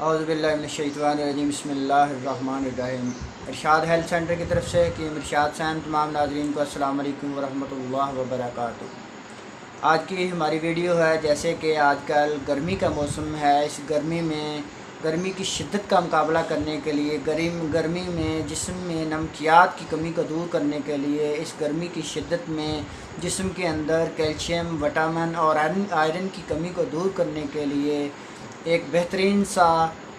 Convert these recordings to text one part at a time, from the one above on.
औज़ुबिल्लाहिमिनश्शैतानिर्रजीम बिस्मिल्लाहिर्रहमानिर्रहीम। इरशाद health centre की तरफ से कि इरशाद सैन तमाम नाज़रीन को अस्सलाम वालेकुम वरहमतुल्लाहि वबरकातुहू। आज की हमारी वीडियो है, जैसे कि आजकल गर्मी का मौसम है, इस गर्मी में गर्मी की शिद्दत का मुकाबला करने के लिए गर्मी में जिस्म में नमकियात की कमी को दूर करने के लिए, इस गर्मी की शिद्दत में जिस्म के अंदर कैल्शियम, विटामिन और आयरन की कमी को दूर करने के लिए एक बेहतरीन सा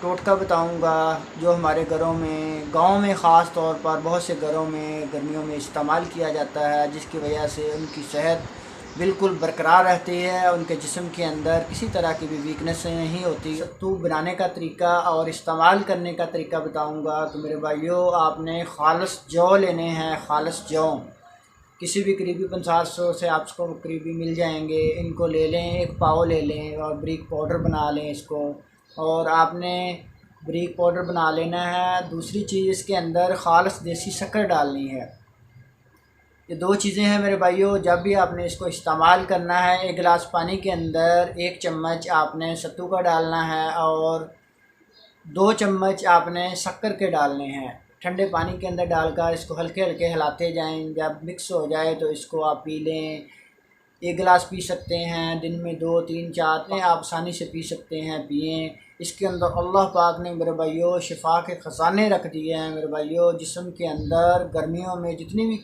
टोटका बताऊंगा, जो हमारे घरों में, गांव में ख़ास तौर पर बहुत से घरों में गर्मियों में इस्तेमाल किया जाता है, जिसकी वजह से उनकी सेहत बिल्कुल बरकरार रहती है, उनके जिस्म के अंदर किसी तरह की भी वीकनेस नहीं होती। सत्तू बनाने का तरीका और इस्तेमाल करने का तरीका बताऊंगा। तो मेरे भाइयों, आपने खालिस जौ लेने हैं, खालिस जौ किसी भी करीबी 500 से आपको करीबी मिल जाएंगे। इनको ले लें, एक पाव ले लें और बारीक पाउडर बना लें इसको, और आपने बारीक पाउडर बना लेना है। दूसरी चीज़, इसके अंदर खालिस देसी शक्कर डालनी है। ये दो चीज़ें हैं मेरे भाइयों। जब भी आपने इसको इस्तेमाल करना है, एक गिलास पानी के अंदर 1 चम्मच आपने सत्तू का डालना है और 2 चम्मच आपने शक्कर के डालने हैं। ठंडे पानी के अंदर डालकर इसको हल्के हल्के हिलाते जाएं। जब मिक्स हो जाए तो इसको आप पी लें। 1 गिलास पी सकते हैं, दिन में 2, 3, 4 आप आसानी से पी सकते हैं, पिएँ। इसके अंदर अल्लाह पाक ने मेरे भाइयों शिफा के ख़जाने रख दिए हैं मेरे भाइयों। जिस्म के अंदर गर्मियों में जितनी भी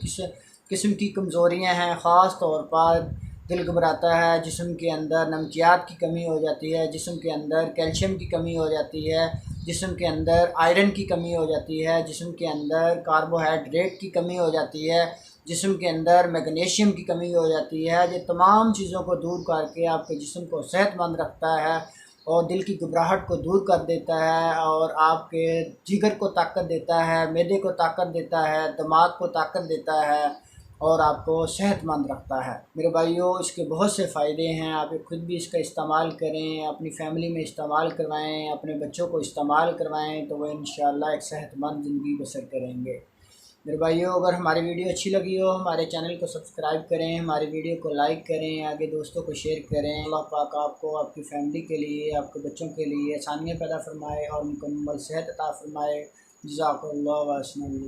किस्म की कमज़ोरियाँ हैं, ख़ास तौर पर दिल घबराता है, जिस्म के अंदर नमकियात की कमी हो जाती है, जिस्म के अंदर कैल्शियम की कमी हो जाती है, जिस्म के अंदर आयरन की कमी हो जाती है, जिस्म के अंदर कार्बोहाइड्रेट की कमी हो जाती है, जिस्म के अंदर मैग्नीशियम की कमी हो जाती है। ये तमाम चीज़ों को दूर करके आपके जिस्म को सेहतमंद रखता है और दिल की घबराहट को दूर कर देता है, और आपके जिगर को ताकत देता है, मैदे को ताकत देता है, दिमाग को ताकत देता है और आपको सेहतमंद रखता है मेरे भाइयों। इसके बहुत से फ़ायदे हैं। आप खुद भी इसका इस्तेमाल करें, अपनी फ़ैमिली में इस्तेमाल करवाएं, अपने बच्चों को इस्तेमाल करवाएं, तो वह इंशाअल्लाह एक सेहतमंद ज़िंदगी बसर करेंगे मेरे भाइयों। अगर हमारी वीडियो अच्छी लगी हो, हमारे चैनल को सब्सक्राइब करें, हमारी वीडियो को लाइक करें, आगे दोस्तों को शेयर करें। अल्लाह पाक आपको, आपकी फ़ैमिली के लिए, आपके बच्चों के लिए आसानियाँ पैदा फरमाए और मुकम्मल सेहत अता फरमाए। जज़ाकल्लाहु व अहसन।